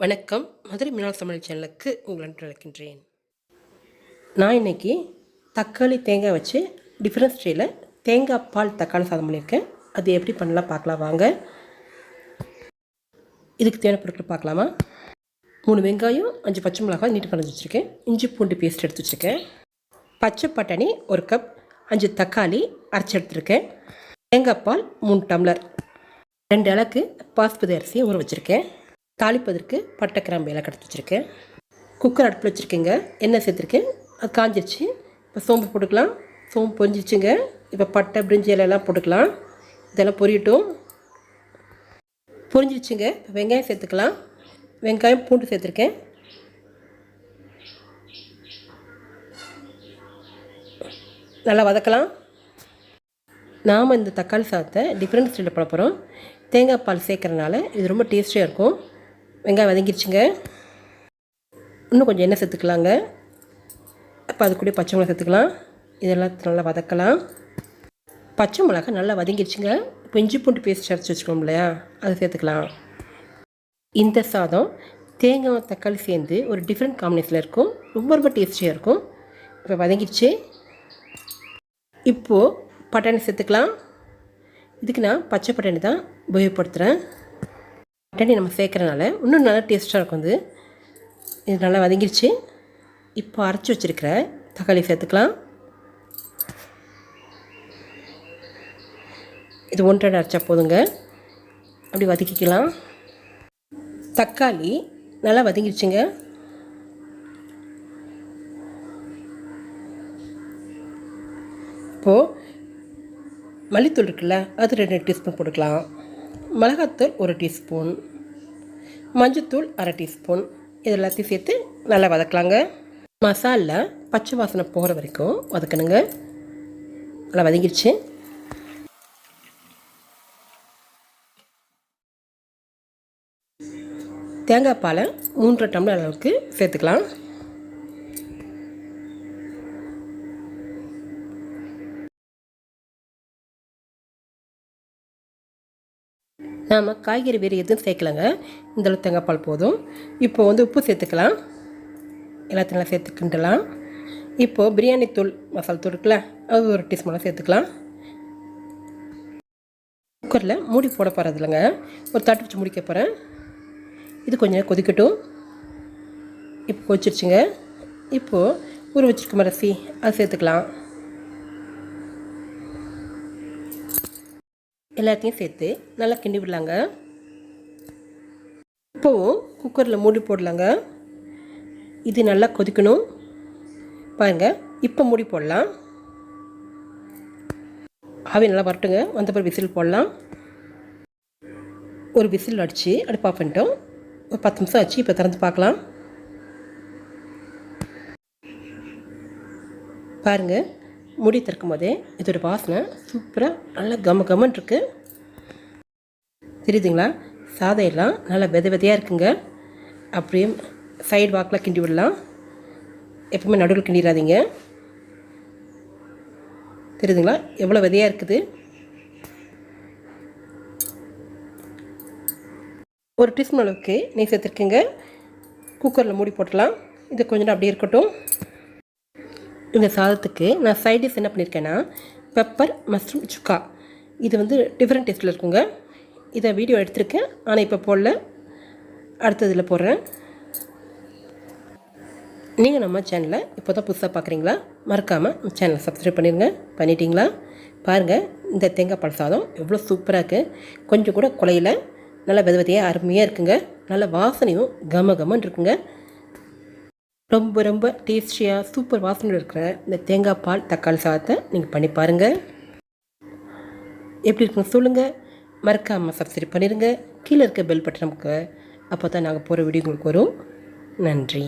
வணக்கம். மதுரை மீனாள் சமையல் சேனலுக்கு உங்களை அழைக்கின்றேன். நான் இன்றைக்கி தக்காளி தேங்காய் வச்சு டிஃப்ரெண்ட் ஸ்டைலில் தேங்காய் பால் தக்காளி சாதம் பண்ணியிருக்கேன். அது எப்படி பண்ணலாம் பார்க்கலாம் வாங்க. இதுக்கு தேவையான பொருட்கள் பார்க்கலாமா? 3 வெங்காயம், 5 பச்சை மிளகாய் நீட்டு கலந்து வச்சுருக்கேன். இஞ்சி பூண்டு பேஸ்ட் எடுத்து வச்சுருக்கேன். பச்சை பட்டாணி 1 கப், 5 தக்காளி அரைச்சி எடுத்துருக்கேன். தேங்காய் பால் 3 டம்ளர், 2 இலக்கு பாஸ்மதி அரிசியை ஊற வச்சுருக்கேன். தாளிப்பதற்கு பட்டை கிராம்பு எல்லாம் கடுத்து வச்சுருக்கேன். குக்கர் அடுப்பில் வச்சுருக்கேங்க. எண்ணெய் சேர்த்துருக்கேன். அது காஞ்சிருச்சு. இப்போ சோம்பு போட்டுக்கலாம். சோம்பு பொரிஞ்சிச்சுங்க. இப்போ பட்டை பிரிஞ்சி இலையெல்லாம் போட்டுக்கலாம். இதெல்லாம் பொரியட்டும். பொரிஞ்சிருச்சுங்க. இப்போ வெங்காயம் சேர்த்துக்கலாம். வெங்காயம் பூண்டு சேர்த்துருக்கேன். நல்லா வதக்கலாம். நாம் இந்த தக்காளி சாதத்தை டிஃப்ரெண்ட் ஸ்டைலில் பண்ண போகிறோம். தேங்காய் பால் சேர்க்குறதுனால இது ரொம்ப டேஸ்டியாக இருக்கும். வெங்காயம் வதங்கிடுச்சுங்க. இன்னும் கொஞ்சம் எண்ணெய் சேர்த்துக்கலாங்க. அப்போ அது கூட பச்சை மிளகா சேர்த்துக்கலாம். இதெல்லாம் நல்லா வதக்கலாம். பச்சை மிளகா நல்லா வதங்கிடுச்சுங்க. இப்போ இஞ்சி பூண்டு பேஸ்ட் அரைச்சி வச்சுக்கணும் இல்லையா, அதை சேர்த்துக்கலாம். இந்த சாதம் தேங்காய் தக்காளி சேர்ந்து ஒரு டிஃப்ரெண்ட் காம்பினேஷனில் இருக்கும். ரொம்ப ரொம்ப டேஸ்டியாக இருக்கும். இப்போ வதங்கிடுச்சு. இப்போது பட்டாணி சேர்த்துக்கலாம். இதுக்கு நான் பச்சை பட்டாணி தான் உபயோகப்படுத்துகிறேன். பட்டாணி நம்ம சேர்க்குறனால இன்னும் நல்லா டேஸ்ட்டாக இருக்கும். இது நல்லா வதங்கிடுச்சு. இப்போ அரைச்சி வச்சுருக்கிற தக்காளி சேர்த்துக்கலாம். இது 1/2 அரைச்சா போதுங்க. அப்படி வதக்கிக்கலாம். தக்காளி நல்லா வதங்கிடுச்சுங்க. இப்போது மல்லித்தூள் இருக்குல்ல, அது 2 டீஸ்பூன் போட்டுக்கலாம். மிளகாத்தூள் 1 டீஸ்பூன், மஞ்சத்தூள் 1/2 டீஸ்பூன், இது எல்லாத்தையும் சேர்த்து நல்லா வதக்கலாங்க. மசாலா பச்சை வாசனை போகிற வரைக்கும் வதக்கணுங்க. நல்லா வதங்கிடுச்சு. தேங்காய் பாலை 3 டம்ளர் அளவுக்கு சேர்த்துக்கலாம். நாம் காய்கறி வேறு எதுவும் சேர்க்கலைங்க. இந்தளவு தேங்காய் பால் போதும். இப்போது உப்பு சேர்த்துக்கலாம். எல்லாத்தையும் நல்லா சேர்த்து கிண்டலாம். இப்போது பிரியாணி தூள் மசாலா தூள் இருக்குல்ல, அது 1 டீஸ்பூனாக சேர்த்துக்கலாம். குக்கரில் மூடி போட போகிறது இல்லைங்க, ஒரு தட்டு வச்சு முடிக்க போகிறேன். இது கொஞ்சம் நேரம் கொதிக்கட்டும். இப்போ கொதிச்சிருச்சுங்க. இப்போது ஊற வச்சுருக்க அரிசி அது சேர்த்துக்கலாம். எல்லாத்தையும் சேர்த்து நல்லா கிண்டி விடலாங்க. இப்போவும் குக்கரில் மூடி போடலாங்க. இது நல்லா கொதிக்கணும் பாருங்கள். இப்போ மூடி போடலாம். ஆவி நல்லா வரட்டுங்க. வந்த பிறகு விசில் போடலாம். ஒரு விசில் அடித்து அடுப்பு ஆஃப் பண்ணிட்டோம். ஒரு 10 நிமிஷம் ஆச்சு. இப்போ திறந்து பார்க்கலாம். பாருங்கள், முடி திறக்கும் போதே இதோட வாசனை சூப்பராக நல்லா கமன்னு இருக்குது. தெரியுதுங்களா? சாதம் எல்லாம் நல்லா விதையாக இருக்குங்க. அப்படியே சைடு வாக்கில் கிண்டி விடலாம். எப்பவுமே நடுவில் கிண்டிடாதீங்க. தெரியுதுங்களா எவ்வளோ விதையாக இருக்குது? 1 டீஸ்பூன் அளவுக்கு நெய் சேர்த்துருக்கேங்க. குக்கரில் மூடி போட்டலாம். இது கொஞ்சம் நேரம் அப்படியே இருக்கட்டும். இந்த சாதத்துக்கு நான் சைட் டிஷ் என்ன பண்ணியிருக்கேன்னா பெப்பர் மஷ்ரூம் சுக்கா. இது டிஃப்ரெண்ட் டேஸ்ட்டில் இருக்குங்க. இதை வீடியோ எடுத்திருக்கேன், ஆனால் இப்போ போடல. அடுத்ததில் போடுறேன். நீங்கள் நம்ம சேனலை இப்போ தான் புதுசாக பார்க்குறீங்களா? மறக்காமல் நம்ம சேனலை சப்ஸ்கிரைப் பண்ணிடுங்க. பண்ணிட்டீங்களா? பாருங்கள், இந்த தேங்காய் பால் சாதம் எவ்வளோ சூப்பராக இருக்குது. கொஞ்சம் கூட குலையில் நல்லா விதையாக அருமையாக இருக்குங்க. நல்ல வாசனையும் கமன்னு இருக்குங்க. ரொம்ப ரொம்ப டேஸ்டியாக சூப்பர் வாசனையில் இருக்கிற இந்த தேங்காய் பால் தக்காளி சாதத்தை நீங்கள் பண்ணி பாருங்கள். எப்படி இருக்குன்னு சொல்லுங்கள். மறக்காமல் சப்ஸ்கிரைப் பண்ணிடுங்க. கீழே இருக்க பெல் பட்டன் நமக்கு, அப்போ தான் நாங்கள் போகிற வீடியோ உங்களுக்கு வரும். நன்றி.